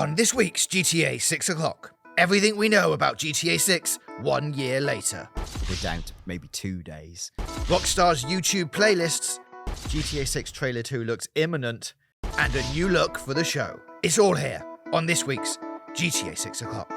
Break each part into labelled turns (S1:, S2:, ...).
S1: On this week's GTA 6 o'clock, everything we know about GTA 6 1 year later.
S2: We're down to maybe 2 days.
S1: Rockstar's YouTube playlists, GTA 6 Trailer 2 looks imminent, and a new look for the show. It's all here on this week's GTA 6 o'clock.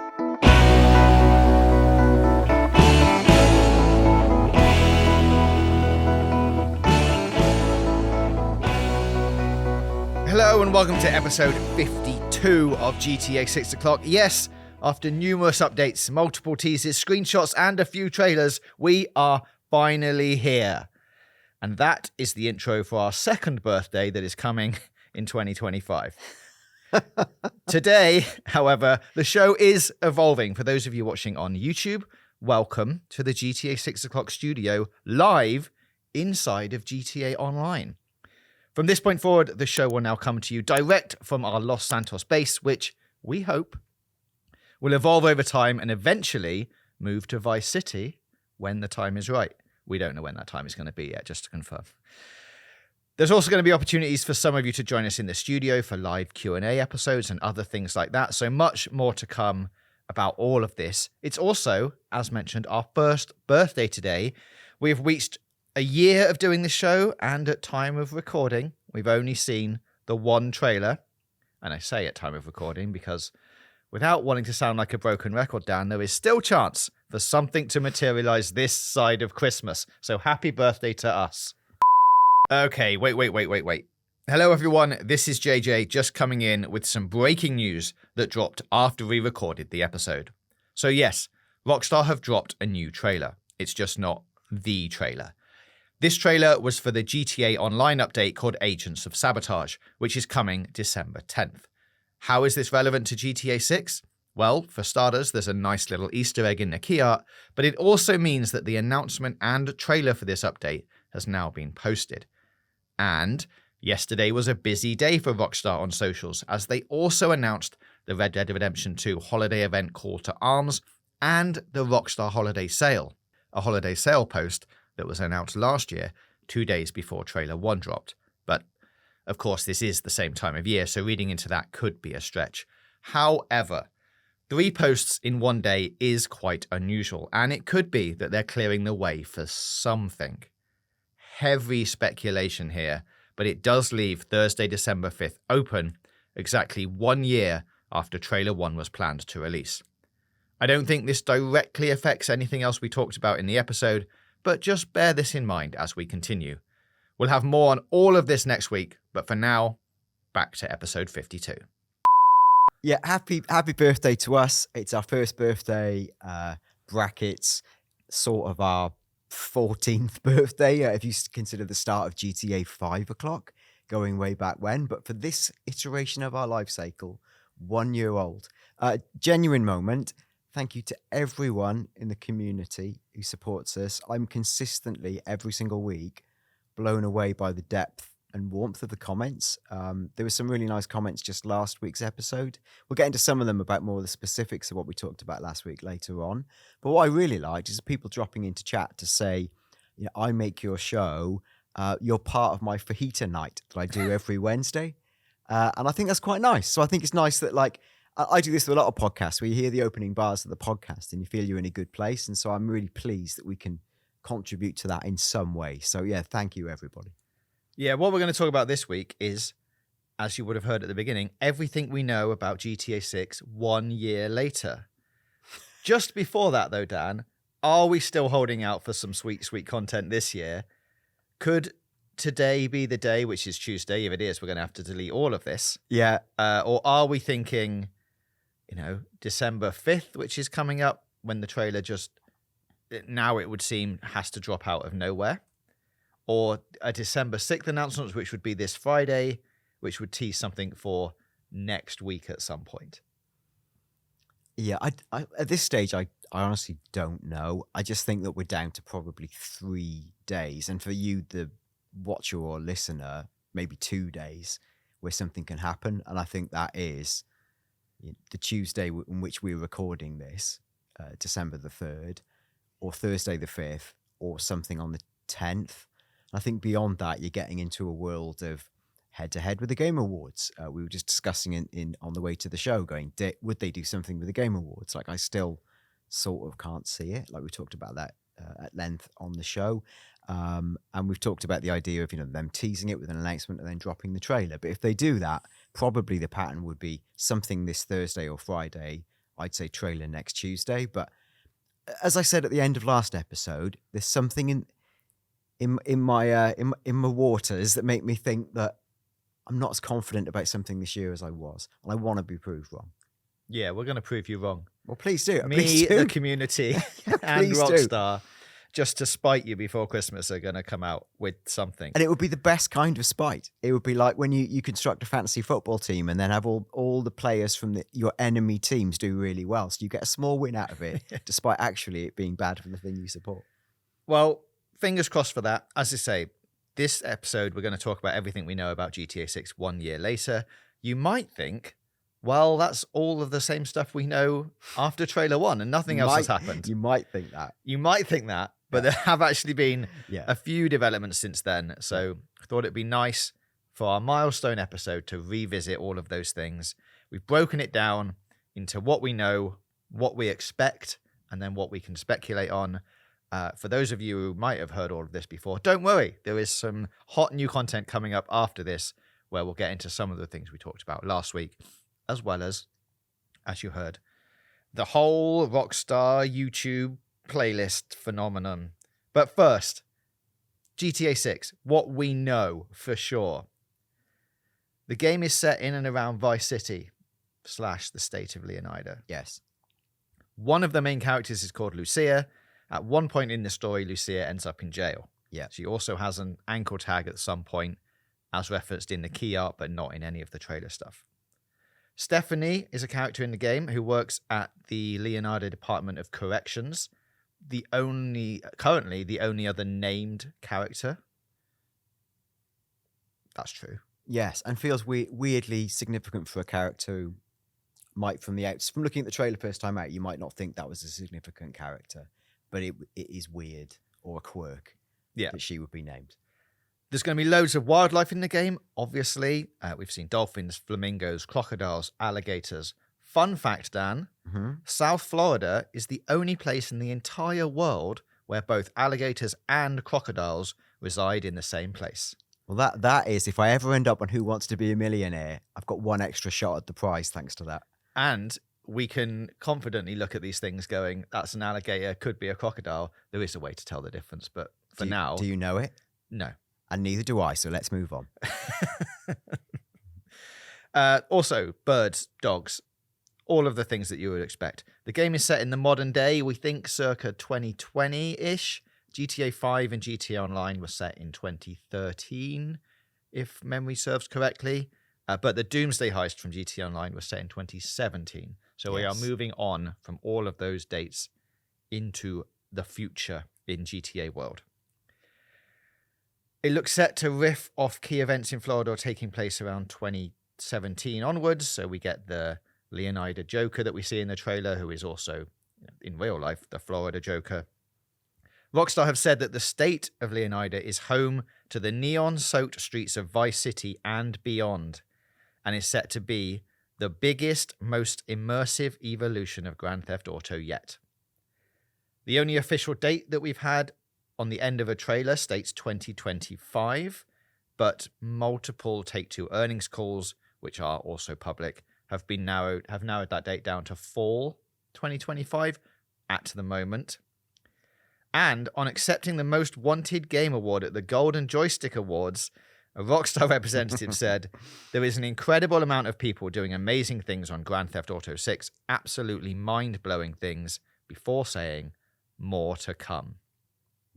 S1: Hello and welcome to episode 52 of GTA 6 o'clock. Yes, after numerous updates, multiple teasers, screenshots, and a few trailers, we are finally here. And that is the intro for our second birthday that is coming in 2025. Today, however, the show is evolving. For those of you watching on YouTube, welcome to the GTA 6 o'clock studio live inside of GTA Online. From this point forward, the show will now come to you direct from our Los Santos base, which we hope will evolve over time and eventually move to Vice City when the time is right. We don't know when that time is going to be yet, just to confirm. There's also going to be opportunities for some of you to join us in the studio for live Q&A episodes and other things like that. So much more to come about all of this. It's also, as mentioned, our first birthday today. We've reached a year of doing this show, and at time of recording, we've only seen the one trailer. And I say at time of recording because without wanting to sound like a broken record, Dan, there is still chance for something to materialize this side of Christmas. So happy birthday to us. Okay, wait. Hello, everyone. This is JJ just coming in with some breaking news that dropped after we recorded the episode. So yes, Rockstar have dropped a new trailer. It's just not the trailer. This trailer was for the GTA Online update called Agents of Sabotage, which is coming December 10th. How is this relevant to GTA 6? Well, for starters, there's a nice little Easter egg in the key art, but it also means that the announcement and trailer for this update has now been posted. And yesterday was a busy day for Rockstar on socials, as they also announced the Red Dead Redemption 2 holiday event Call to Arms and the Rockstar Holiday Sale, a holiday sale post that was announced last year, 2 days before Trailer 1 dropped. But, of course, this is the same time of year, so reading into that could be a stretch. However, 3 posts in one day is quite unusual, and it could be that they're clearing the way for something. Heavy speculation here, but it does leave Thursday, December 5th open, exactly 1 year after Trailer 1 was planned to release. I don't think this directly affects anything else we talked about in the episode, but just bear this in mind as we continue. We'll have more on all of this next week, but for now, back to episode 52.
S2: Yeah, happy birthday to us. It's our first birthday, brackets, sort of our 14th birthday, if you consider the start of GTA 5 o'clock, going way back when. But for this iteration of our life cycle, 1 year old. Genuine moment. Thank you to everyone in the community who supports us. I'm consistently, every single week, blown away by the depth and warmth of the comments. There were some really nice comments just last week's episode. We'll get into some of them about more of the specifics of what we talked about last week later on. But what I really liked is people dropping into chat to say, you know, I make your show. You're part of my fajita night that I do every Wednesday. And I think that's quite nice. So I think it's nice that, like, I do this with a lot of podcasts where you hear the opening bars of the podcast and you feel you're in a good place. And so I'm really pleased that we can contribute to that in some way. So yeah, thank you, everybody.
S1: Yeah, what we're going to talk about this week is, as you would have heard at the beginning, everything we know about GTA 6 1 year later. Just before that, though, Dan, are we still holding out for some sweet content this year? Could today be the day, which is Tuesday? If it is, we're going to have to delete all of this.
S2: Yeah.
S1: Or are we thinking, you know, December 5th, which is coming up, when the trailer just, now it would seem, has to drop out of nowhere? Or a December 6th announcement, which would be this Friday, which would tease something for next week at some point?
S2: Yeah, I at this stage, I honestly don't know. I just think that we're down to probably 3 days. And for you, the watcher or listener, maybe 2 days where something can happen. And I think that is the Tuesday in which we're recording this, December the 3rd, or Thursday the 5th, or something on the 10th. I think beyond that, you're getting into a world of head to head with the Game Awards. We were just discussing in on the way to the show, going, would they do something with the Game Awards? Like, I still sort of can't see it. Like, we talked about that at length on the show. And we've talked about the idea of, them teasing it with an announcement and then dropping the trailer. But if they do that, probably the pattern would be something this Thursday or Friday. I'd say trailer next Tuesday. But as I said at the end of last episode, there's something in my waters that make me think that I'm not as confident about something this year as I was, and I want to be proved wrong.
S1: Yeah, we're going to prove you wrong.
S2: Well, please do.
S1: Me,
S2: please do.
S1: the community, and
S2: please do.
S1: Rockstar, just to spite you before Christmas, are going to come out with something.
S2: And it would be the best kind of spite. It would be like when you construct a fantasy football team and then have all the players from your enemy teams do really well. So you get a small win out of it, despite actually it being bad for the thing you support.
S1: Well, fingers crossed for that. As I say, this episode, we're going to talk about everything we know about GTA 6 1 year later. You might think, well, that's all of the same stuff we know after trailer 1 and nothing else has happened.
S2: You might think that.
S1: But there have actually been
S2: Yeah.
S1: a few developments since then. So I thought it'd be nice for our milestone episode to revisit all of those things. We've broken it down into what we know, what we expect, and then what we can speculate on. For those of you who might have heard all of this before, don't worry. There is some hot new content coming up after this where we'll get into some of the things we talked about last week, as well as you heard, the whole Rockstar YouTube playlist phenomenon. But first, GTA 6, what we know for sure. The game is set in and around Vice City / the state of Leonida.
S2: Yes.
S1: One of the main characters is called Lucia. At one point in the story, Lucia ends up in jail.
S2: Yeah.
S1: She also has an ankle tag at some point, as referenced in the key art, but not in any of the trailer stuff. Stephanie is a character in the game who works at the Leonardo Department of Corrections, currently the only other named character. That's true.
S2: Yes, and feels weirdly significant for a character who might, from looking at the trailer first time out, you might not think that was a significant character, but it is weird, or a quirk, that she would be named.
S1: There's going to be loads of wildlife in the game, obviously. We've seen dolphins, flamingos, crocodiles, alligators. Fun fact, Dan, South Florida is the only place in the entire world where both alligators and crocodiles reside in the same place.
S2: Well, that is, if I ever end up on Who Wants to Be a Millionaire, I've got one extra shot at the prize thanks to that.
S1: And we can confidently look at these things going, that's an alligator, could be a crocodile. There is a way to tell the difference, but now...
S2: Do you know it?
S1: No.
S2: And neither do I, so let's move on.
S1: Also, birds, dogs, all of the things that you would expect. The game is set in the modern day, we think circa 2020-ish. GTA 5 and GTA Online were set in 2013, if memory serves correctly. But the Doomsday Heist from GTA Online was set in 2017. So we are moving on from all of those dates into the future in GTA world. It looks set to riff off key events in Florida taking place around 2017 onwards. So we get the Leonida Joker that we see in the trailer, who is also, in real life, the Florida Joker. Rockstar have said that the state of Leonida is home to the neon-soaked streets of Vice City and beyond, and is set to be the biggest, most immersive evolution of Grand Theft Auto yet. The only official date that we've had on the end of a trailer states 2025, but multiple Take-Two earnings calls, which are also public, have narrowed that date down to fall 2025 at the moment. And on accepting the Most Wanted Game Award at the Golden Joystick Awards, a Rockstar representative said, there is an incredible amount of people doing amazing things on Grand Theft Auto 6, absolutely mind-blowing things, before saying, more to come.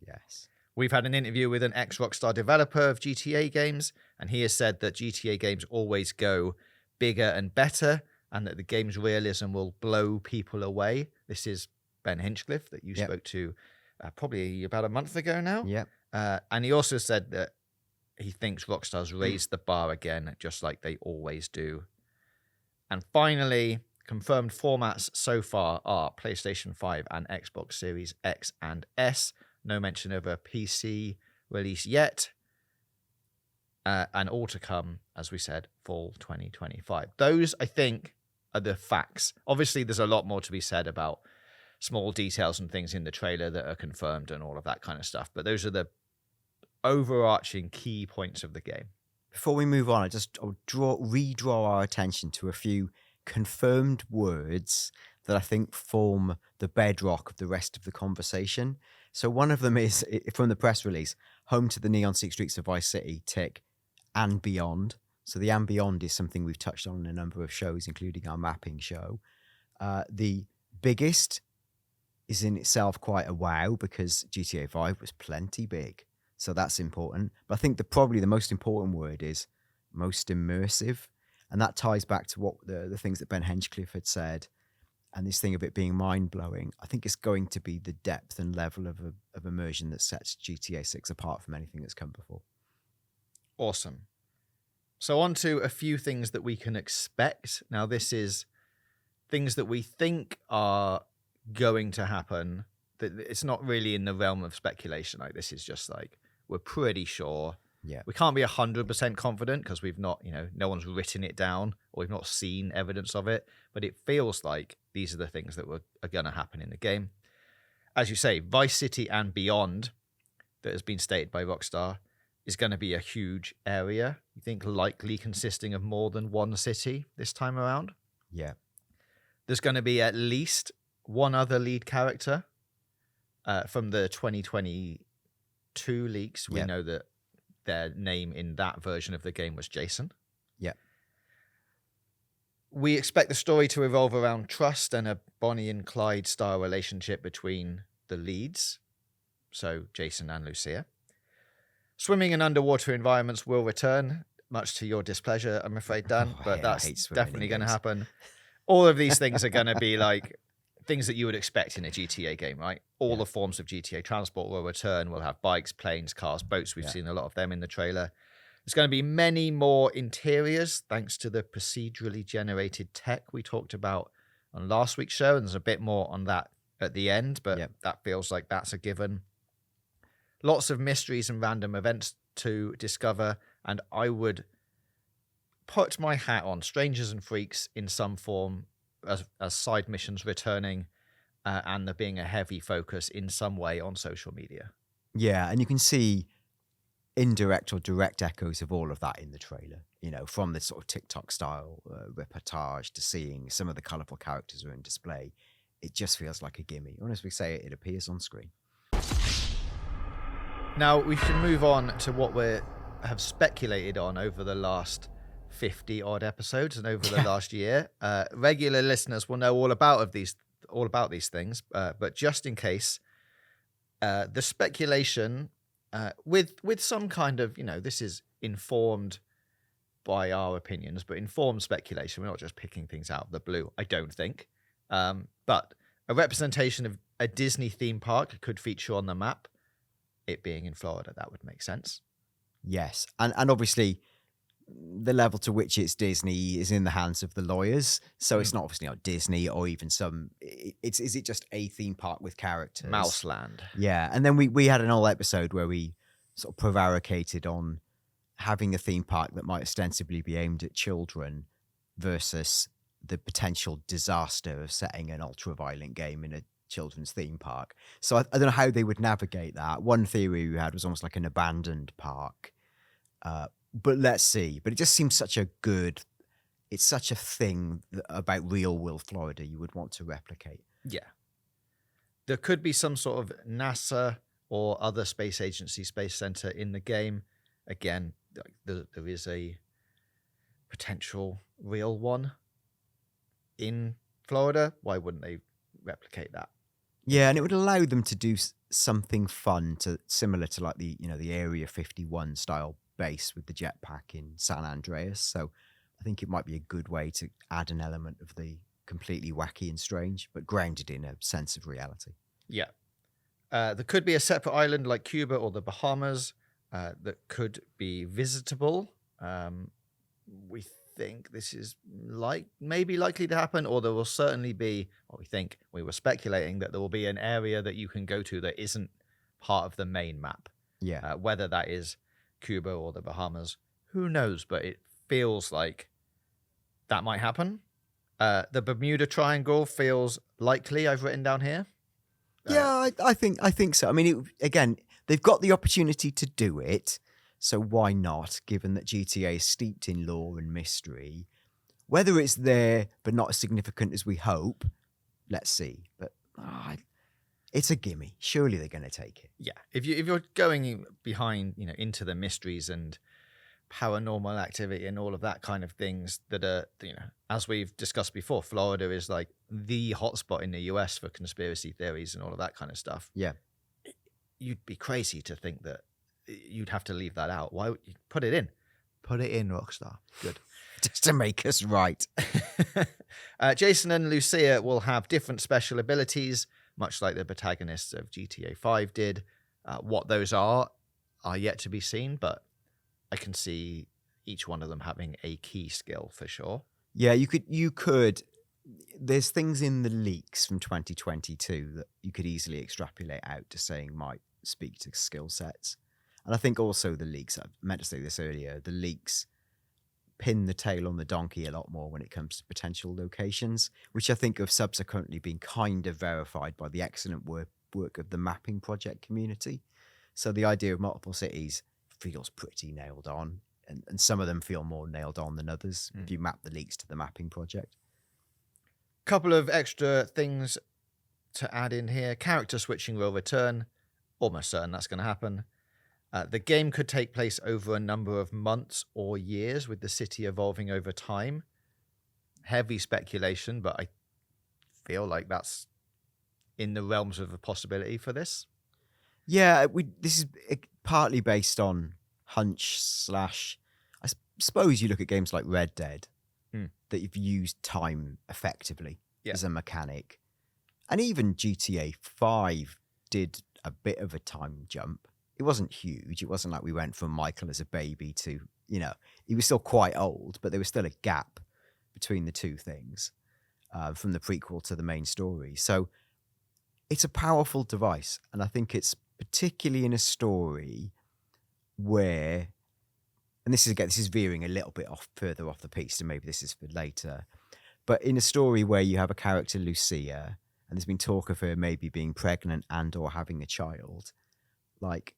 S2: Yes.
S1: We've had an interview with an ex-Rockstar developer of GTA games, and he has said that GTA games always go bigger and better, and that the game's realism will blow people away. This is Ben Hinchcliffe that you spoke to probably about a month ago now.
S2: Yep.
S1: And he also said that he thinks Rockstar's raised the bar again, just like they always do. And finally, confirmed formats so far are PlayStation 5 and Xbox Series X and S. No mention of a PC release yet. and all to come, as we said, fall 2025. Those, I think, are the facts. Obviously, there's a lot more to be said about small details and things in the trailer that are confirmed and all of that kind of stuff. But those are the overarching key points of the game.
S2: Before we move on, I'll redraw our attention to a few confirmed words that I think form the bedrock of the rest of the conversation. So one of them is from the press release, home to the neon-seek streets of Vice City, tick, and beyond. So the and beyond is something we've touched on in a number of shows, including our mapping show. The biggest is in itself quite a wow, because GTA 5 was plenty big. So that's important. But I think probably the most important word is most immersive. And that ties back to what the things that Ben Hinchcliffe had said, and this thing of it being mind-blowing. I think it's going to be the depth and level of immersion that sets GTA 6 apart from anything that's come before.
S1: Awesome. So on to a few things that we can expect. Now, this is things that we think are going to happen. That it's not really in the realm of speculation. Like, this is just like, we're pretty sure.
S2: Yeah.
S1: We can't be 100% confident because we've not, no one's written it down or we've not seen evidence of it. But it feels like these are the things that are going to happen in the game. As you say, Vice City and beyond, that has been stated by Rockstar, is going to be a huge area. You think likely consisting of more than one city this time around?
S2: Yeah.
S1: There's going to be at least one other lead character from the 2022 leaks. We know that their name in that version of the game was Jason.
S2: Yeah.
S1: We expect the story to revolve around trust and a Bonnie and Clyde style relationship between the leads, so Jason and Lucia. Swimming in underwater environments will return, much to your displeasure, I'm afraid, Dan, but that's definitely going to happen. All of these things are going to be like things that you would expect in a GTA game, right? All the forms of GTA transport will return. We'll have bikes, planes, cars, boats. We've seen a lot of them in the trailer. There's going to be many more interiors thanks to the procedurally generated tech we talked about on last week's show. And there's a bit more on that at the end, but that feels like that's a given. Lots of mysteries and random events to discover. And I would put my hat on Strangers and Freaks in some form as side missions returning, and there being a heavy focus in some way on social media.
S2: Yeah, and you can see indirect or direct echoes of all of that in the trailer, from the sort of TikTok style reportage to seeing some of the colourful characters are in display. It just feels like a gimme. Or as we say, it appears on screen.
S1: Now, we should move on to what we have speculated on over the last 50-odd episodes and over the last year. Regular listeners will know all about these things, but just in case, the speculation with some kind of, this is informed by our opinions, but informed speculation. We're not just picking things out of the blue, I don't think. But a representation of a Disney theme park could feature on the map. It being in Florida, that would make sense.
S2: Yes, and obviously the level to which it's Disney is in the hands of the lawyers. So it's not obviously not Disney or even is it just a theme park with characters?
S1: Mouseland.
S2: Yeah. And then we had an whole episode where we sort of prevaricated on having a theme park that might ostensibly be aimed at children versus the potential disaster of setting an ultra-violent game in a children's theme park. So I don't know how they would navigate that. One theory we had was almost like an abandoned park. But let's see. But it just seems it's such a thing about real world Florida you would want to replicate.
S1: Yeah. There could be some sort of NASA or other space agency space center in the game. Again, there is a potential real one in Florida. Why wouldn't they replicate that?
S2: Yeah, and it would allow them to do something fun similar to like the Area 51 style base with the jetpack in San Andreas. So I think it might be a good way to add an element of the completely wacky and strange, but grounded in a sense of reality.
S1: Yeah. There could be a separate island like Cuba or the Bahamas that could be visitable. We think this is maybe likely to happen, or there will certainly be, we were speculating that there will be an area that you can go to that isn't part of the main map.
S2: Yeah.
S1: Whether that is Cuba or the Bahamas, Who knows? But it feels like that might happen. The Bermuda Triangle feels likely. I've written down here.
S2: Yeah, I think so. I mean, again, they've got the opportunity to do it, so why not? Given that GTA is steeped in lore and mystery, whether it's there but not as significant as we hope, let's see. But it's a gimme. Surely they're going to take it.
S1: Yeah, if you're going behind, into the mysteries and paranormal activity and all of that kind of things that are, as we've discussed before, Florida is like the hotspot in the US for conspiracy theories and all of that kind of stuff.
S2: Yeah.
S1: You'd be crazy to think that you'd have to leave that out. Why? Put it in. Put it in, Rockstar. Good.
S2: Just to make us right.
S1: Jason and Lucia will have different special abilities, much like the protagonists of GTA 5 did. What those are yet to be seen, but I can see each one of them having a key skill for sure.
S2: Yeah, you could. There's things in the leaks from 2022 that you could easily extrapolate out to saying might speak to skill sets. And I think also the leaks, I meant to say this earlier, the leaks pin the tail on the donkey a lot more when it comes to potential locations, which I think have subsequently been kind of verified by the excellent work of the mapping project community. So the idea of multiple cities feels pretty nailed on, and some of them feel more nailed on than others if you map the leaks to the mapping project.
S1: Couple of extra things to add in here. Character switching will return. Almost certain that's going to happen. The game could take place over a number of months or years, with the city evolving over time. Heavy speculation, but I feel like that's in the realms of a possibility for this.
S2: Yeah, this is partly based on hunch / I suppose you look at games like Red Dead that you've used time effectively as a mechanic. And even GTA 5 did a bit of a time jump. It wasn't huge. It wasn't like we went from Michael as a baby to, he was still quite old, but there was still a gap between the two things from the prequel to the main story. So it's a powerful device. And I think it's particularly in a story where, and this is veering a little bit further off the piece, so maybe this is for later, but in a story where you have a character, Lucia, and there's been talk of her maybe being pregnant and or having a child, like,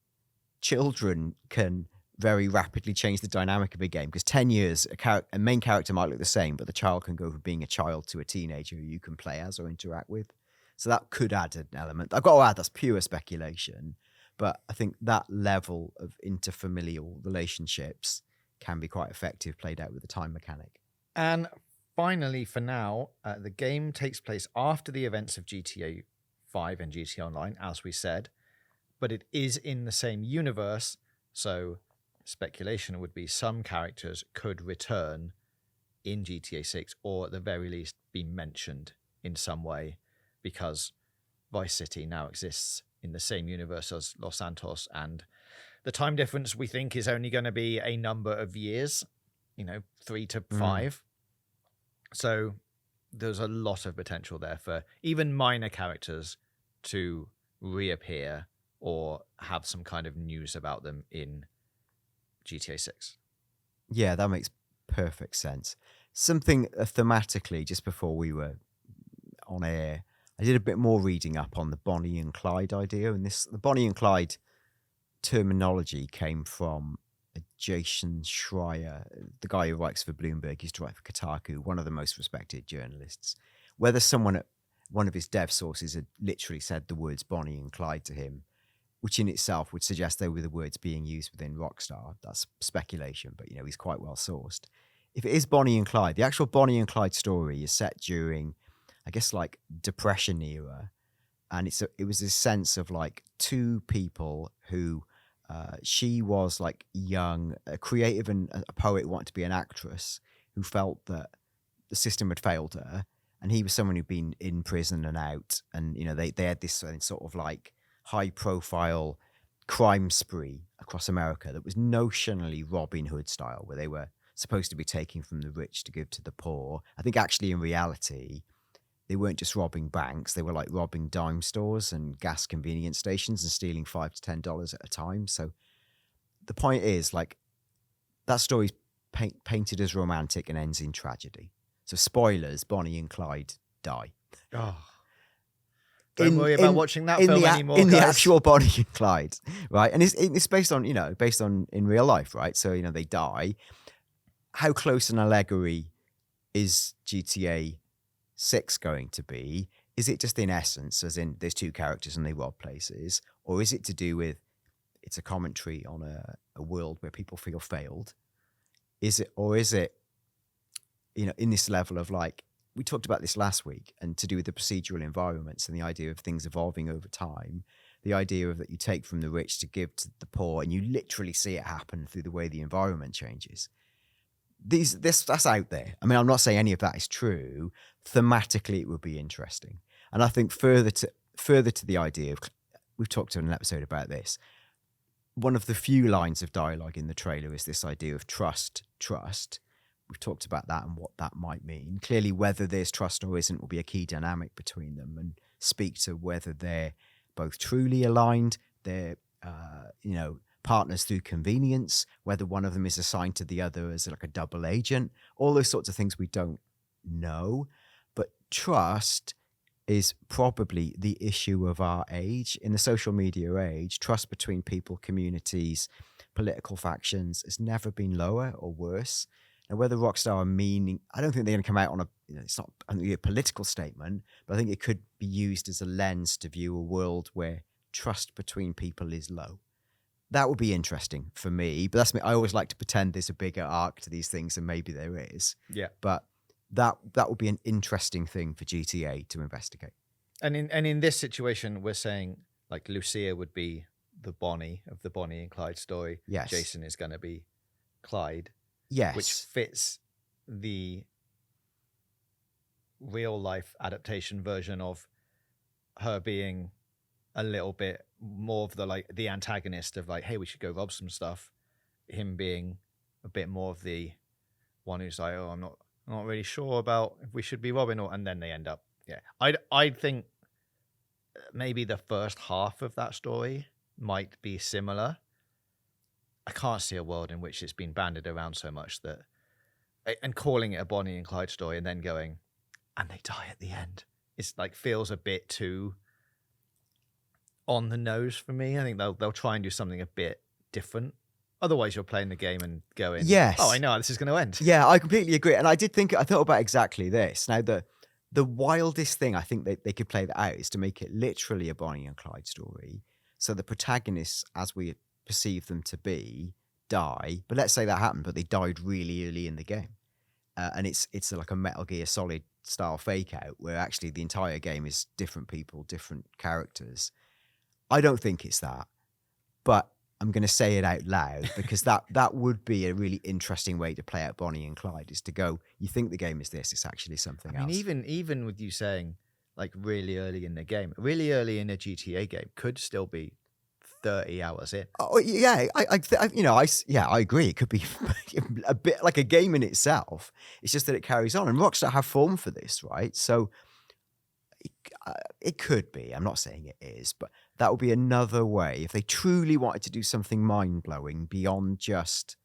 S2: children can very rapidly change the dynamic of a game, because 10 years, a main character might look the same, but the child can go from being a child to a teenager who you can play as or interact with. So that could add an element. I've got to add, that's pure speculation, but I think that level of interfamilial relationships can be quite effective played out with the time mechanic.
S1: And finally, for now, the game takes place after the events of GTA 5 and GTA Online, as we said, but it is in the same universe, so speculation would be some characters could return in GTA 6, or at the very least be mentioned in some way, because Vice City now exists in the same universe as Los Santos, and the time difference we think is only going to be a number of years, 3 to 5. So there's a lot of potential there for even minor characters to reappear or have some kind of news about them in GTA 6.
S2: Yeah, that makes perfect sense. Something thematically, just before we were on air, I did a bit more reading up on the Bonnie and Clyde idea, and the Bonnie and Clyde terminology came from Jason Schreier, the guy who writes for Bloomberg. He used to write for Kotaku, one of the most respected journalists. Whether someone at one of his dev sources had literally said the words Bonnie and Clyde to him, which in itself would suggest they were the words being used within Rockstar. That's speculation, but he's quite well sourced. If it is Bonnie and Clyde, the actual Bonnie and Clyde story is set during, I guess, like Depression era, and it was this sense of like two people who she was like young, a creative and a poet who wanted to be an actress, who felt that the system had failed her, and he was someone who'd been in prison and out, and they had this sort of like high profile crime spree across America that was notionally Robin Hood style, where they were supposed to be taking from the rich to give to the poor. I think actually in reality, they weren't just robbing banks, they were like robbing dime stores and gas convenience stations and stealing $5 to $10 at a time. So the point is, like, that story's painted as romantic and ends in tragedy. So spoilers, Bonnie and Clyde die.
S1: Oh. Don't worry about watching that film anymore,
S2: in
S1: guys.
S2: the actual Bonnie and Clyde, right? And it's based on, based on in real life, right? So, they die. How close an allegory is GTA 6 going to be? Is it just in essence, as in there's two characters and they rob places? Or is it to do with it's a commentary on a world where people feel failed? Is it in this level of like, we talked about this last week, and to do with the procedural environments and the idea of things evolving over time, the idea of that you take from the rich to give to the poor, and you literally see it happen through the way the environment changes. That's out there. I mean, I'm not saying any of that is true. Thematically, it would be interesting. And I think further to the idea of, we've talked in an episode about this, one of the few lines of dialogue in the trailer is this idea of trust. We've talked about that and what that might mean. Clearly, whether there's trust or isn't will be a key dynamic between them, and speak to whether they're both truly aligned, they're, partners through convenience, whether one of them is assigned to the other as like a double agent, all those sorts of things we don't know. But trust is probably the issue of our age. In the social media age, trust between people, communities, political factions has never been lower or worse. And whether Rockstar are meaning, I don't think they're going to come out on it's not a political statement, but I think it could be used as a lens to view a world where trust between people is low. That would be interesting for me, but that's me. I always like to pretend there's a bigger arc to these things, and maybe there is.
S1: Yeah.
S2: But that would be an interesting thing for GTA to investigate.
S1: And in this situation, we're saying like Lucia would be the Bonnie of the Bonnie and Clyde story.
S2: Yes.
S1: Jason is going to be Clyde.
S2: Yes.
S1: Which fits the real life adaptation version of her being a little bit more of the antagonist of like, hey, we should go rob some stuff. Him being a bit more of the one who's like, oh, I'm not really sure about if we should be robbing, and then they end up. Yeah. I'd think maybe the first half of that story might be similar. I can't see a world in which it's been banded around so much that, and calling it a Bonnie and Clyde story and then going, and they die at the end. It's like feels a bit too on the nose for me. I think they'll try and do something a bit different. Otherwise, you're playing the game and going,
S2: yes,
S1: oh, I know how this is going to end.
S2: Yeah, I completely agree. And I thought about exactly this. Now, the wildest thing I think they could play that out is to make it literally a Bonnie and Clyde story. So the protagonists, as we perceive them to be, die. But let's say that happened, but they died really early in the game. And it's like a Metal Gear Solid style fake out where actually the entire game is different people, different characters. I don't think it's that, but I'm going to say it out loud because that would be a really interesting way to play out Bonnie and Clyde, is to go, you think the game is this, it's actually something else.
S1: I mean, even with you saying like really early in the game, really early in a GTA game could still be 30 hours in.
S2: Oh yeah, I agree. It could be a bit like a game in itself. It's just that it carries on, and Rockstar have form for this, right? So it could be. I'm not saying it is, but that would be another way if they truly wanted to do something mind-blowing beyond just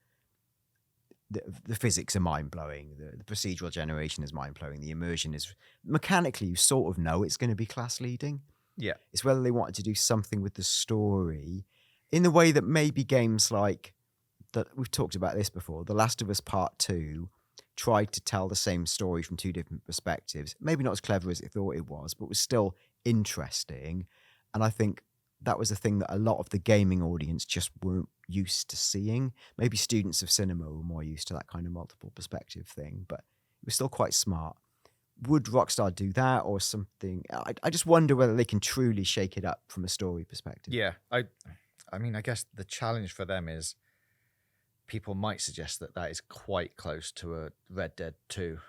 S2: the physics are mind-blowing, the procedural generation is mind-blowing, the immersion is mechanically, you sort of know it's going to be class-leading.
S1: Yeah.
S2: It's whether they wanted to do something with the story in the way that maybe games like that, we've talked about this before, The Last of Us Part 2 tried to tell the same story from two different perspectives. Maybe not as clever as it thought it was, but was still interesting. And I think that was a thing that a lot of the gaming audience just weren't used to seeing. Maybe students of cinema were more used to that kind of multiple perspective thing, but it was still quite smart. Would Rockstar do that or something? I just wonder whether they can truly shake it up from a story perspective.
S1: Yeah. I mean, I guess the challenge for them is people might suggest that is quite close to a Red Dead 2.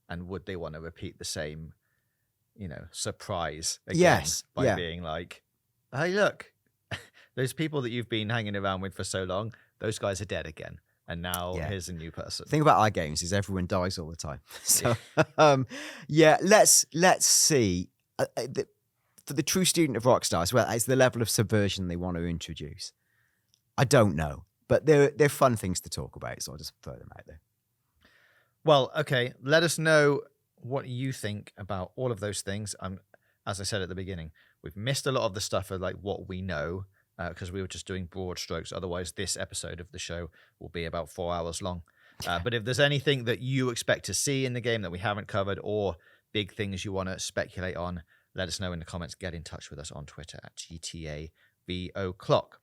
S1: And would they want to repeat the same, surprise again by being like, hey, look, those people that you've been hanging around with for so long, those guys are dead again. And now here's a new person.
S2: The thing about our games is everyone dies all the time. So, let's see. For the true student of Rockstar as well, it's the level of subversion they want to introduce. I don't know. But they're fun things to talk about, so I'll just throw them out there.
S1: Well, okay. Let us know what you think about all of those things. As I said at the beginning, we've missed a lot of the stuff of like what we know because we were just doing broad strokes. Otherwise, this episode of the show will be about 4 hours long. But if there's anything that you expect to see in the game that we haven't covered, or big things you want to speculate on, let us know in the comments. Get in touch with us on Twitter at GTAVOclock.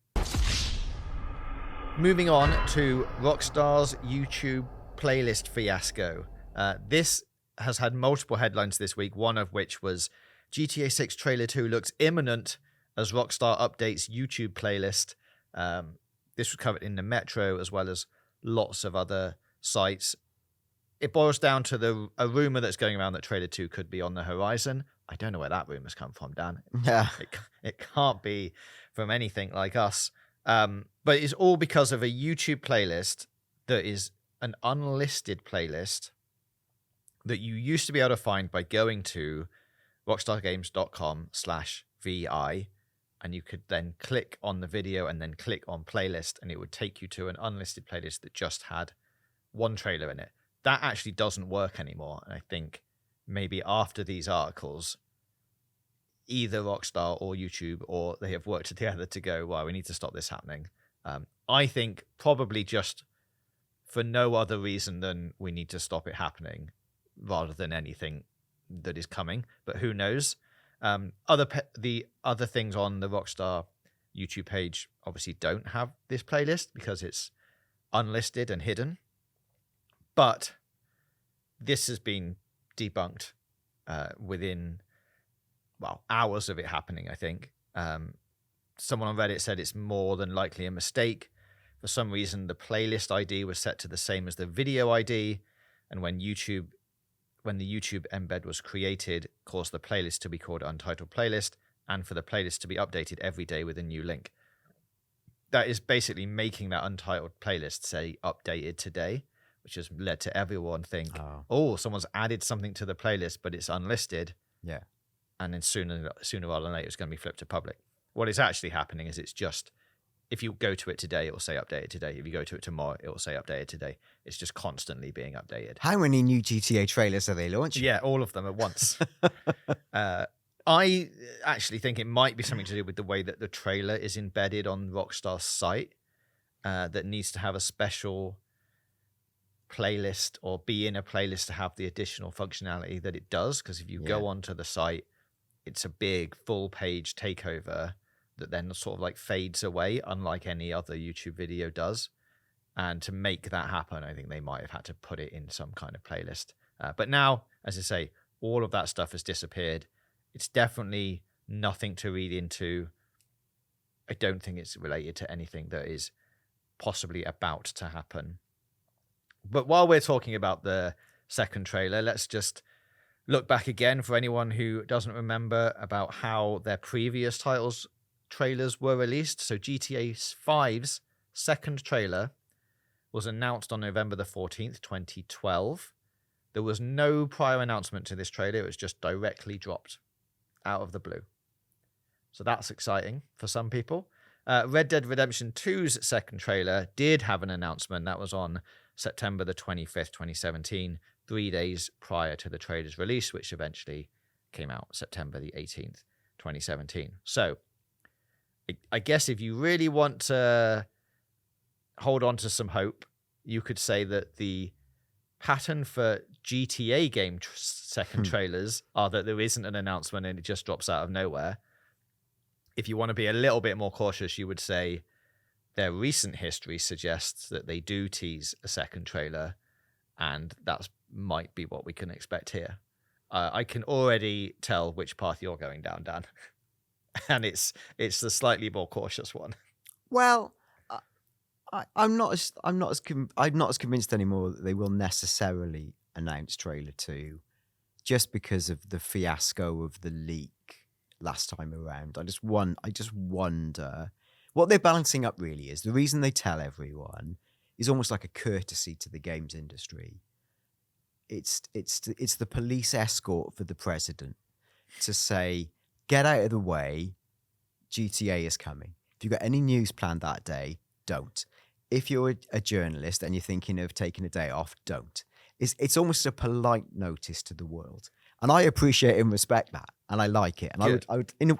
S1: Moving on to Rockstar's YouTube playlist fiasco. This has had multiple headlines this week, one of which was GTA 6 Trailer 2 looks imminent as Rockstar updates YouTube playlist. This was covered in the Metro as well as lots of other sites. It boils down to a rumor that's going around that Trailer 2 could be on the horizon. I don't know where that rumor's come from, Dan.
S2: Yeah.
S1: It can't be from anything like us. But it's all because of a YouTube playlist that is an unlisted playlist that you used to be able to find by going to rockstargames.com/VI, and you could then click on the video and then click on playlist, and it would take you to an unlisted playlist that just had one trailer in it. That actually doesn't work anymore. And I think maybe after these articles, either Rockstar or YouTube, or they have worked together to go, well, we need to stop this happening. I think probably just for no other reason than we need to stop it happening rather than anything that is coming. But who knows? The other things on the Rockstar YouTube page obviously don't have this playlist because it's unlisted and hidden. But this has been debunked within, well, hours of it happening, I think. Someone on Reddit said it's more than likely a mistake. For some reason, the playlist ID was set to the same as the video ID, and when the YouTube embed was created, caused the playlist to be called Untitled Playlist, and for the playlist to be updated every day with a new link. That is basically making that Untitled Playlist say updated today, which has led to everyone think, oh, someone's added something to the playlist, but it's unlisted.
S2: Yeah.
S1: And then sooner rather than later, it's going to be flipped to public. What is actually happening is it's just, if you go to it today, it will say updated today. If you go to it tomorrow, it will say updated today. It's just constantly being updated.
S2: How many new GTA trailers are they launching?
S1: Yeah, all of them at once. I actually think it might be something to do with the way that the trailer is embedded on Rockstar's site that needs to have a special playlist or be in a playlist to have the additional functionality that it does. Because if you go onto the site, it's a big full page takeover that then sort of like fades away, unlike any other YouTube video does. And to make that happen, I think they might have had to put it in some kind of playlist. But now, as I say, all of that stuff has disappeared. It's definitely nothing to read into. I don't think it's related to anything that is possibly about to happen. But while we're talking about the second trailer, let's just look back again for anyone who doesn't remember about how their previous trailers were released. So GTA 5's second trailer was announced on November the 14th, 2012. There was no prior announcement to this trailer. It was just directly dropped out of the blue. So that's exciting for some people. Red Dead Redemption 2's second trailer did have an announcement. That was on September the 25th, 2017, 3 days prior to the trailer's release, which eventually came out September the 18th, 2017. So I guess if you really want to hold on to some hope, you could say that the pattern for GTA game second trailers are that there isn't an announcement and it just drops out of nowhere. If you want to be a little bit more cautious, you would say their recent history suggests that they do tease a second trailer, and that might be what we can expect here. I can already tell which path you're going down, Dan, and it's the slightly more cautious one.
S2: Well, I'm not as convinced anymore that they will necessarily announce trailer 2, just because of the fiasco of the leak last time around. I just wonder what they're balancing up. Really, is the reason they tell everyone is almost like a courtesy to the games industry. It's the police escort for the president to say, get out of the way, GTA is coming. If you've got any news planned that day, don't. if you're a journalist and you're thinking of taking a day off, don't. It's almost a polite notice to the world. And I appreciate and respect that. And I like it. And
S1: Good.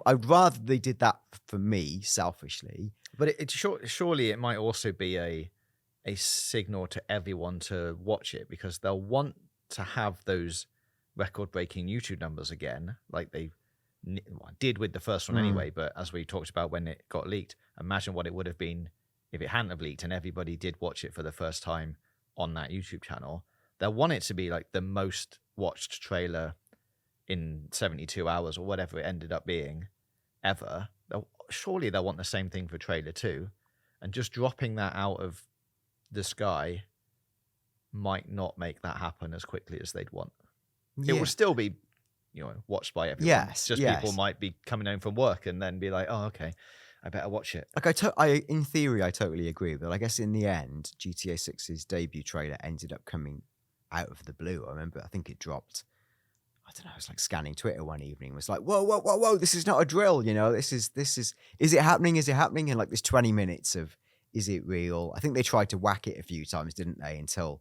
S2: I'd rather they did that for me, selfishly.
S1: But surely it might also be a signal to everyone to watch it, because they'll want to have those record-breaking YouTube numbers again, like they did with the first one anyway. But as we talked about when it got leaked, imagine what it would have been if it hadn't have leaked and everybody did watch it for the first time on that YouTube channel. They'll want it to be like the most watched trailer in 72 hours or whatever it ended up being ever. Surely they'll want the same thing for trailer 2, and just dropping that out of the sky might not make that happen as quickly as they'd want.
S2: Yeah.
S1: It will still be, watched by everyone.
S2: Yes,
S1: just
S2: yes.
S1: people might be coming home from work and then be like, oh, okay, I better watch it.
S2: Like in theory, I totally agree. But I guess in the end, GTA 6's debut trailer ended up coming out of the blue. I think it dropped. I don't know. I was like scanning Twitter one evening. It was like, whoa! This is not a drill. This is. Is it happening? Is it happening? And like this 20 minutes of, is it real? I think they tried to whack it a few times, didn't they? Until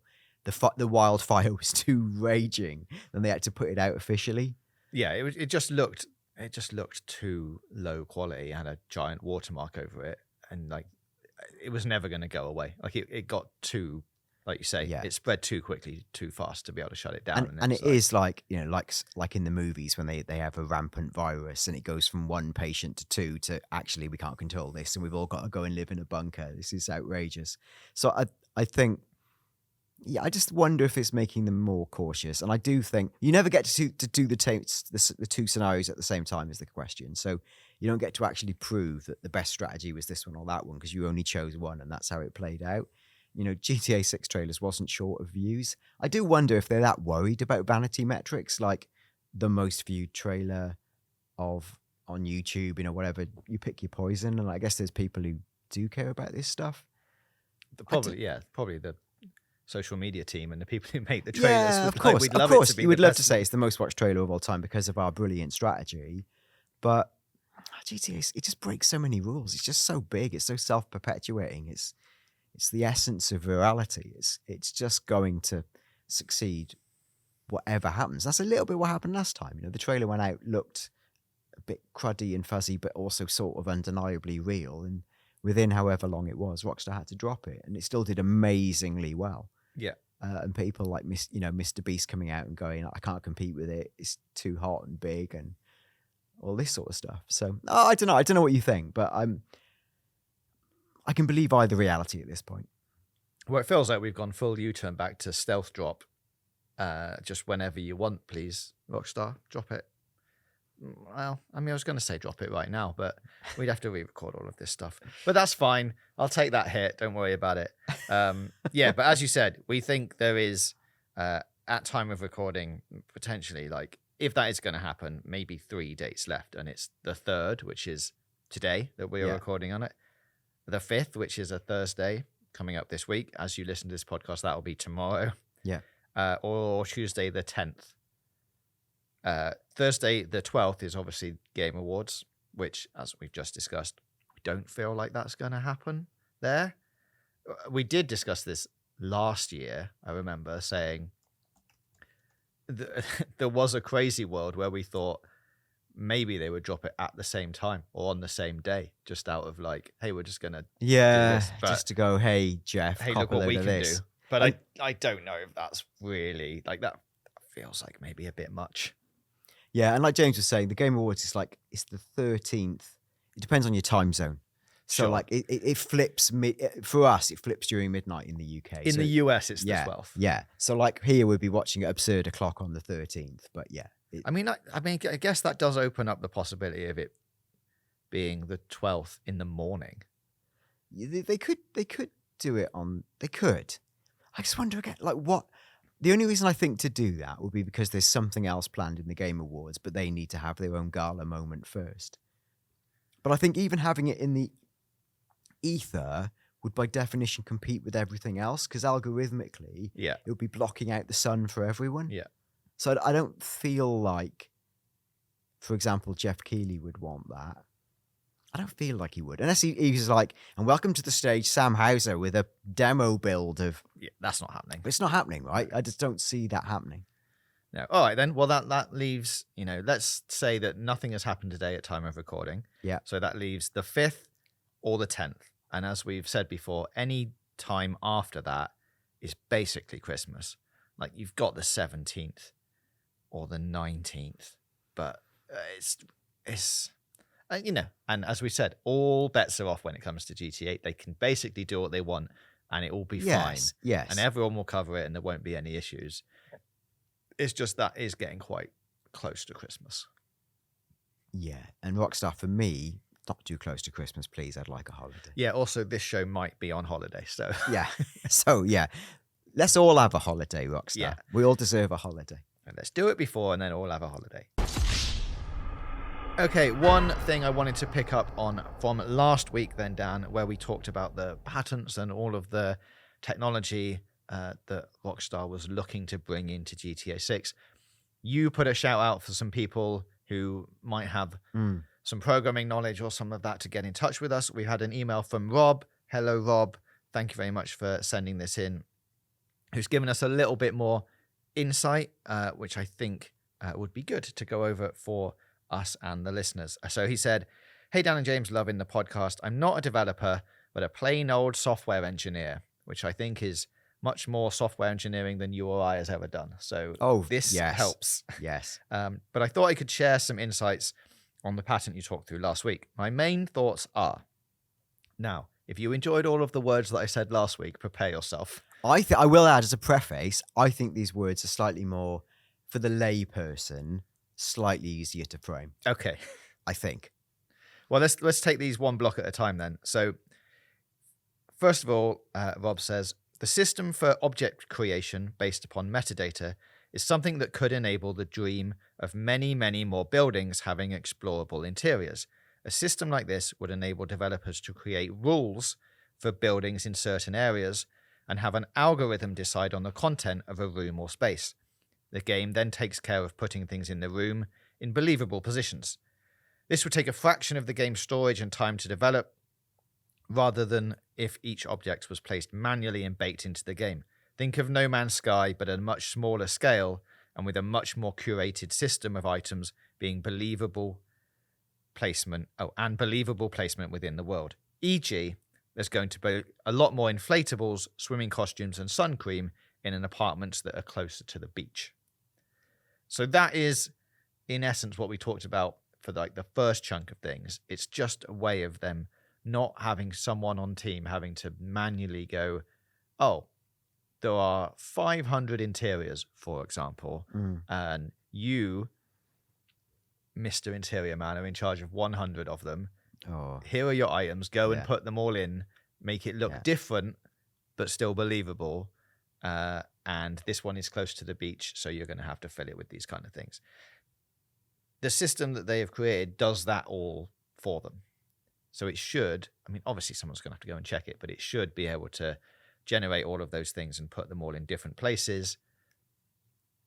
S2: the wildfire was too raging, and they had to put it out officially.
S1: Yeah, it just looked too low quality. It had a giant watermark over it, and like it was never going to go away. Like it got too, like you say, it spread too quickly, too fast to be able to shut it down.
S2: And it is like like in the movies when they have a rampant virus and it goes from 1 patient to 2 to actually we can't control this and we've all got to go and live in a bunker. This is outrageous. So I think. Yeah, I just wonder if it's making them more cautious. And I do think you never get to do the 2 scenarios at the same time is the question. So you don't get to actually prove that the best strategy was this one or that one because you only chose one and that's how it played out. GTA 6 trailers wasn't short of views. I do wonder if they're that worried about vanity metrics, like the most viewed trailer on YouTube, whatever, you pick your poison. And I guess there's people who do care about this stuff.
S1: Probably the social media team and the people who make the trailers.
S2: Yeah, of course.
S1: We'd love
S2: of course,
S1: it to be
S2: you would love to say it's the most watched trailer of all time because of our brilliant strategy. But GTA, it just breaks so many rules. It's just so big. It's so self-perpetuating. It's the essence of virality. It's just going to succeed whatever happens. That's a little bit what happened last time. The trailer went out, looked a bit cruddy and fuzzy, but also sort of undeniably real. And within however long it was, Rockstar had to drop it. And it still did amazingly well.
S1: Yeah.
S2: And people like Mr. Beast coming out and going, I can't compete with it. It's too hot and big and all this sort of stuff. So I don't know. I don't know what you think, but I can believe either reality at this point.
S1: Well, it feels like we've gone full U-turn back to stealth drop. Just whenever you want, please, Rockstar, drop it. Well, I was going to say drop it right now, but we'd have to re-record all of this stuff. But that's fine. I'll take that hit. Don't worry about it. Yeah, but as you said, we think there is, at time of recording, potentially, like, if that is going to happen, maybe 3 dates left. And it's the 3rd, which is today that we are recording on it. The 5th, which is a Thursday, coming up this week. As you listen to this podcast, that will be tomorrow.
S2: Yeah.
S1: Or Tuesday the 10th. Thursday the 12th is obviously Game Awards, which, as we've just discussed, we don't feel like that's going to happen there. We did discuss this last year, I remember saying there was a crazy world where we thought maybe they would drop it at the same time or on the same day, just out of like, hey, we're just going to do this. But,
S2: just to go, hey, Jeff,
S1: hey, look what we can do. But I don't know if that's really, like, that feels like maybe a bit much.
S2: Yeah, and like James was saying, the Game Awards is like, it's the 13th. It depends on your time zone. So
S1: Sure.
S2: like it flips, for us, it flips during midnight in the UK.
S1: In the US, it's the 12th.
S2: Yeah. So like here we'd be watching at absurd o'clock on the 13th. But yeah.
S1: I guess that does open up the possibility of it being the 12th in the morning.
S2: They could do it on, they could. I just wonder again, like what, the only reason I think to do that would be because there's something else planned in the Game Awards, but they need to have their own gala moment first. But I think even having it in the ether would by definition compete with everything else because algorithmically it would be blocking out the sun for everyone.
S1: Yeah.
S2: So I don't feel like, for example, Jeff Keighley would want that. I don't feel like he would. Unless he was like, and welcome to the stage, Sam Houser, with a demo build of...
S1: Yeah, that's not happening.
S2: But it's not happening, right? I just don't see that happening.
S1: No. All right, then. Well, that leaves, let's say that nothing has happened today at time of recording.
S2: Yeah.
S1: So that leaves the 5th or the 10th. And as we've said before, any time after that is basically Christmas. Like, you've got the 17th or the 19th, but it's and as we said, all bets are off when it comes to GTA. They can basically do what they want and it will be fine.
S2: Yes.
S1: And everyone will cover it and there won't be any issues. It's just that is getting quite close to Christmas.
S2: Yeah. And Rockstar, for me, not too close to Christmas, please. I'd like a holiday.
S1: Yeah, also this show might be on holiday, so...
S2: Yeah. So, yeah. Let's all have a holiday, Rockstar.
S1: Yeah.
S2: We all deserve a holiday.
S1: And let's do it before and then all have a holiday. Okay, one thing I wanted to pick up on from last week then, Dan, where we talked about the patents and all of the technology that Rockstar was looking to bring into GTA 6. You put a shout out for some people who might have some programming knowledge or some of that to get in touch with us. We had an email from Rob. Hello, Rob. Thank you very much for sending this in. Who's given us a little bit more insight, which I think would be good to go over for us and the listeners. So he said, "Hey, Dan and James, loving the podcast. I'm not a developer, but a plain old software engineer," which I think is much more software engineering than you or I has ever done. So this helps.
S2: Yes.
S1: But I thought I could share some insights on the patent you talked through last week. My main thoughts are, now, if you enjoyed all of the words that I said last week, prepare yourself.
S2: I will add as a preface, I think these words are slightly more, for the lay person, slightly easier to frame.
S1: Okay.
S2: I think.
S1: Well, let's take these one block at a time then. So, first of all, Rob says, the system for object creation based upon metadata is something that could enable the dream of many, many more buildings having explorable interiors. A system like this would enable developers to create rules for buildings in certain areas and have an algorithm decide on the content of a room or space. The game then takes care of putting things in the room in believable positions. This would take a fraction of the game's storage and time to develop, rather than if each object was placed manually and baked into the game. Think of No Man's Sky, but at a much smaller scale and with a much more curated system of items being believable placement within the world. E.g., there's going to be a lot more inflatables, swimming costumes, and sun cream in an apartments that are closer to the beach. So that is, in essence, what we talked about for like the first chunk of things. It's just a way of them not having someone on team having to manually go, oh, there are 500 interiors, for example, and you, Mr. Interior Man, are in charge of 100 of them.
S2: Oh.
S1: Here are your items. Go and put them all in. Make it look different, but still believable. And this one is close to the beach, so you're going to have to fill it with these kind of things. The system that they have created does that all for them. So it should, I mean, obviously someone's going to have to go and check it, but it should be able to generate all of those things and put them all in different places.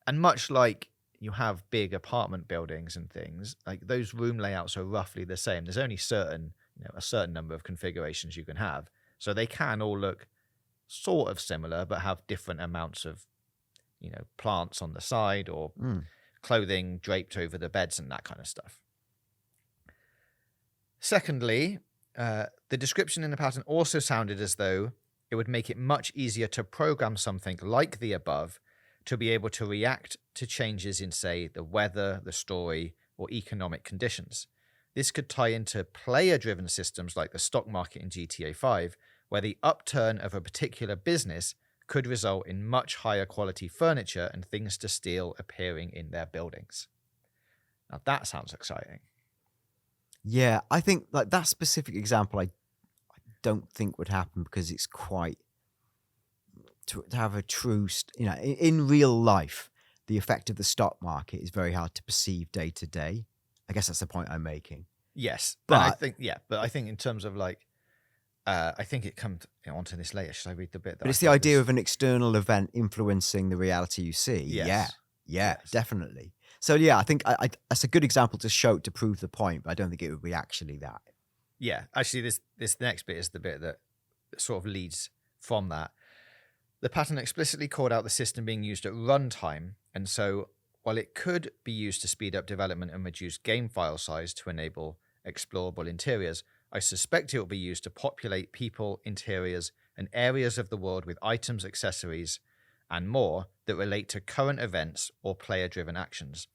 S1: And much like you have big apartment buildings and things, like those room layouts are roughly the same. There's only a certain number of configurations you can have. So they can all look sort of similar, but have different amounts of, plants on the side or clothing draped over the beds and that kind of stuff. Secondly, the description in the patent also sounded as though it would make it much easier to program something like the above to be able to react to changes in, say, the weather, the story, or economic conditions. This could tie into player-driven systems like the stock market in GTA 5, where the upturn of a particular business could result in much higher quality furniture and things to steal appearing in their buildings. Now that sounds exciting.
S2: Yeah, I think like that specific example, I don't think would happen because it's quite to have a true, in real life, the effect of the stock market is very hard to perceive day to day. I guess that's the point I'm making.
S1: Yes, but I think in terms of like, I think it comes onto this later. Should I read the bit?
S2: But it's the idea of an external event influencing the reality you see.
S1: Yes.
S2: Yeah, definitely. So yeah, I think that's a good example to prove the point, but I don't think it would be actually that.
S1: Yeah, actually, this next bit is the bit that sort of leads from that. The pattern explicitly called out the system being used at runtime, and so while it could be used to speed up development and reduce game file size to enable explorable interiors, I suspect it will be used to populate people, interiors, and areas of the world with items, accessories, and more that relate to current events or player-driven actions.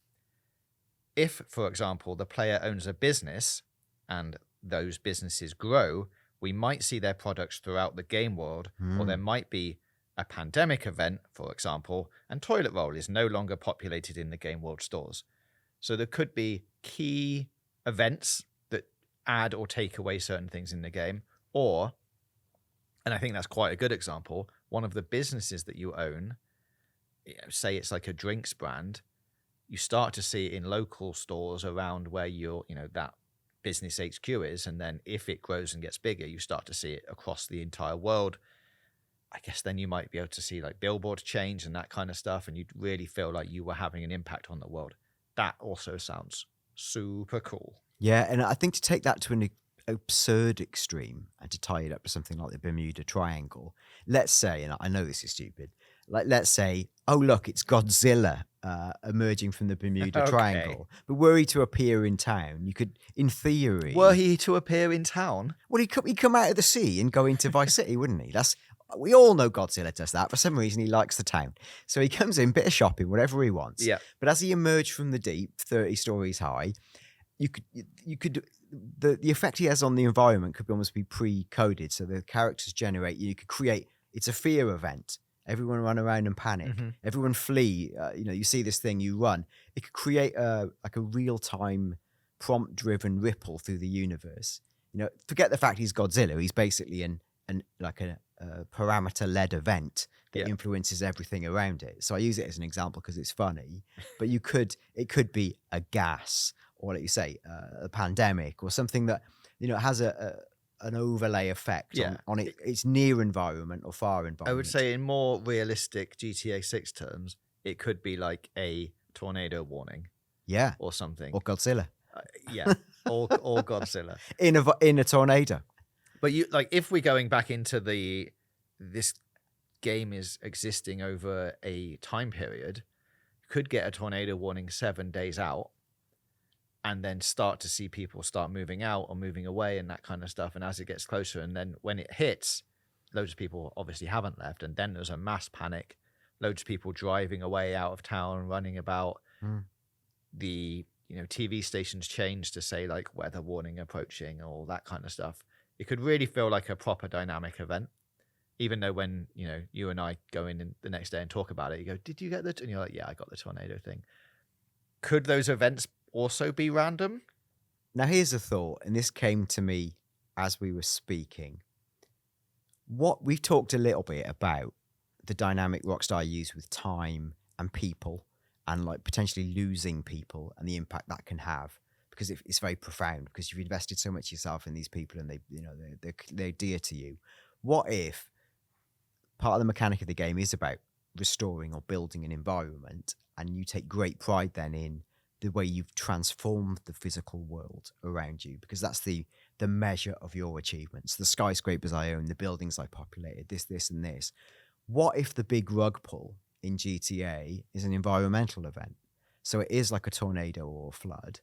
S1: If, for example, the player owns a business and those businesses grow, we might see their products throughout the game world, or there might be a pandemic event, for example, and toilet roll is no longer populated in the game world stores. So there could be key events that add or take away certain things in the game, or, and I think that's quite a good example, one of the businesses that you own, say it's like a drinks brand, you start to see it in local stores around where that business HQ is, and then if it grows and gets bigger, you start to see it across the entire world. I guess then you might be able to see like billboard change and that kind of stuff, and you'd really feel like you were having an impact on the world. That also sounds super cool.
S2: Yeah, and I think to take that to an absurd extreme and to tie it up to something like the Bermuda Triangle, let's say, and I know this is stupid, let's say, oh look, it's Godzilla emerging from the Bermuda Triangle. But were he to appear in town, you could, in theory...
S1: Were he to appear in town?
S2: Well, he'd come out of the sea and go into Vice City, wouldn't he? We all know Godzilla does that. For some reason, he likes the town. So he comes in, bit of shopping, whatever he wants.
S1: Yeah.
S2: But as he emerged from the deep, 30 stories high, the effect he has on the environment could almost be pre-coded. So the characters generate, you could create, it's a fear event. Everyone run around and panic. Mm-hmm. Everyone flee. You see this thing, you run. It could create a real-time prompt-driven ripple through the universe. Forget the fact he's Godzilla. He's basically a parameter-led event that influences everything around it. So I use it as an example because it's funny. But it could be a gas, or like you say, a pandemic, or something that has an overlay effect on its near environment or far environment.
S1: I would say in more realistic GTA 6 terms, it could be like a tornado warning.
S2: Yeah.
S1: Or something.
S2: Or Godzilla.
S1: Or Godzilla.
S2: In a tornado.
S1: But if we're going back into this game is existing over a time period, you could get a tornado warning 7 days out, and then start to see people start moving out or moving away and that kind of stuff. And as it gets closer, and then when it hits, loads of people obviously haven't left, and then there's a mass panic. Loads of people driving away out of town, running about. The TV stations change to say like weather warning approaching, all that kind of stuff. It could really feel like a proper dynamic event, even though when you and I go in the next day and talk about it, you go, "Did you get that?" And you're like, "Yeah, I got the tornado thing." Could those events also be random?
S2: Now here's a thought, and this came to me as we were speaking. What we've talked a little bit about the dynamic Rockstar use with time and people, and like potentially losing people and the impact that can have, because it's very profound, because you've invested so much yourself in these people and they're dear to you. What if part of the mechanic of the game is about restoring or building an environment, and you take great pride then in the way you've transformed the physical world around you, because that's the measure of your achievements. The skyscrapers I own, the buildings I populated, this and this. What if the big rug pull in GTA is an environmental event? So it is like a tornado or a flood.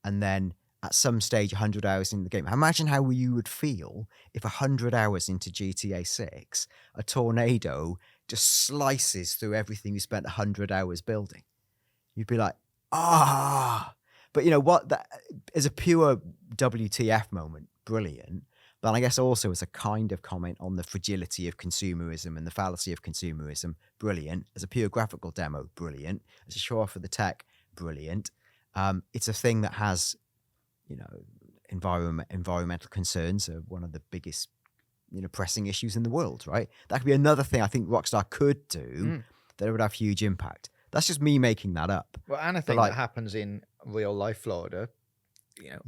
S2: And then at some stage, 100 hours in the game, imagine how you would feel if 100 hours into GTA 6, a tornado just slices through everything you spent 100 hours building. You'd be like, but you know what? That is a pure WTF moment, brilliant. But I guess also as a kind of comment on the fragility of consumerism and the fallacy of consumerism, brilliant. As a pure graphical demo, brilliant. As a show off for the tech, brilliant. It's a thing that has, environmental concerns are one of the biggest, pressing issues in the world, right? That could be another thing I think Rockstar could do that would have huge impact. That's just me making that up.
S1: Well, and a thing that happens in real life Florida,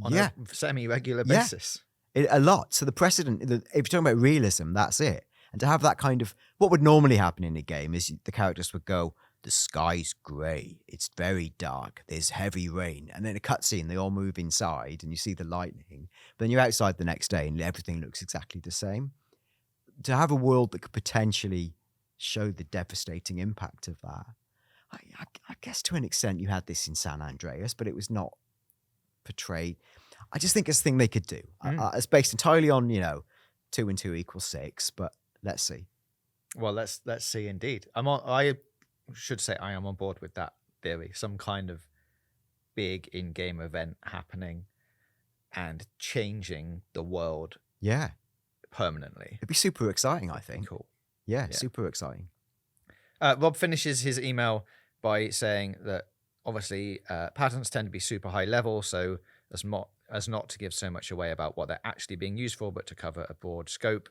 S1: on a semi-regular basis.
S2: A lot. So the precedent, if you're talking about realism, that's it. And to have that kind of, what would normally happen in a game is the characters would go, the sky's grey. It's very dark. There's heavy rain. And then a cutscene, they all move inside and you see the lightning. But then you're outside the next day and everything looks exactly the same. To have a world that could potentially show the devastating impact of that, I guess to an extent you had this in San Andreas, but it was not portrayed. I just think it's a thing they could do. It's based entirely on, 2 and 2 equals 6, but let's see.
S1: Well, let's see indeed. I should say I am on board with that theory. Some kind of big in-game event happening and changing the world permanently.
S2: It'd be super exciting, I think.
S1: Cool.
S2: Yeah, super exciting.
S1: Rob finishes his email by saying that obviously patents tend to be super high level, so as not to give so much away about what they're actually being used for, but to cover a broad scope.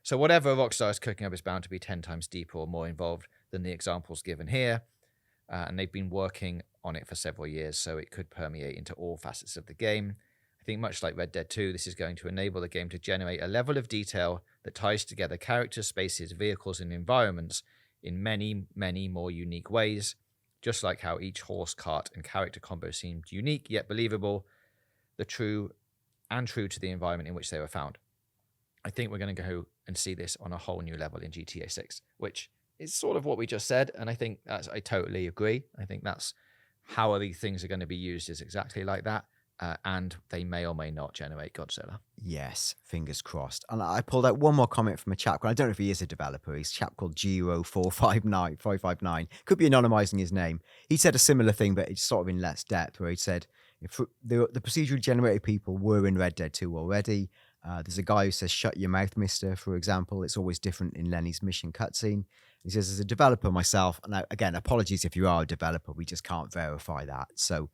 S1: So whatever Rockstar is cooking up is bound to be 10 times deeper or more involved than the examples given here. And they've been working on it for several years, so it could permeate into all facets of the game. I think much like Red Dead 2, this is going to enable the game to generate a level of detail that ties together characters, spaces, vehicles, and environments in many, many more unique ways, just like how each horse, cart, and character combo seemed unique yet believable, true to the environment in which they were found. I think we're going to go and see this on a whole new level in GTA 6, which is sort of what we just said, and I think I totally agree. I think that's how these things are going to be used is exactly like that, and they may or may not generate Godzilla.
S2: Yes, fingers crossed. And I pulled out one more comment from a chap. I don't know if he is a developer. He's a chap called Giro459. Could be anonymizing his name. He said a similar thing, but it's sort of in less depth, where he said if the procedurally generated people were in Red Dead 2 already. There's a guy who says, "Shut your mouth, mister," for example. It's always different in Lenny's mission cutscene. He says, as a developer myself, and again, apologies if you are a developer, we just can't verify that. So,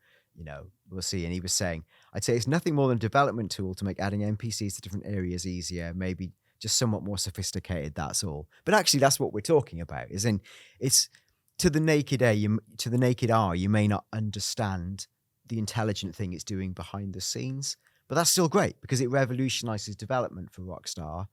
S2: we'll see. And he was saying, I'd say it's nothing more than a development tool to make adding NPCs to different areas easier, maybe just somewhat more sophisticated, that's all. But actually, that's what we're talking about, is in it's to the naked eye, you may not understand the intelligent thing it's doing behind the scenes. But that's still great because it revolutionizes development for Rockstar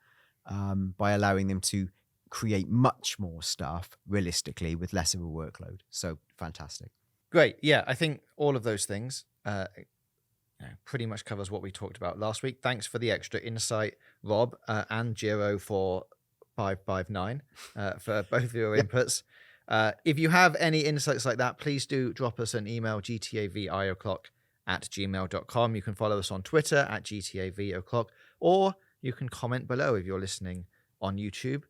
S2: by allowing them to create much more stuff realistically with less of a workload. So fantastic.
S1: Great. Yeah, I think all of those things pretty much covers what we talked about last week. Thanks for the extra insight, Rob and Giro4559 for both of your inputs. If you have any insights like that, please do drop us an email, gtavio'clock@gmail.com. You can follow us on Twitter @gtavoclock, or you can comment below if you're listening on YouTube.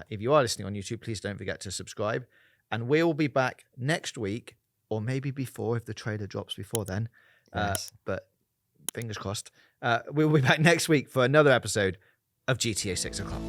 S1: If you are listening on YouTube, please don't forget to subscribe. And we'll be back next week, or maybe before if the trailer drops before then.
S2: Yes.
S1: But fingers crossed. We'll be back next week for another episode of GTA 6 o'clock.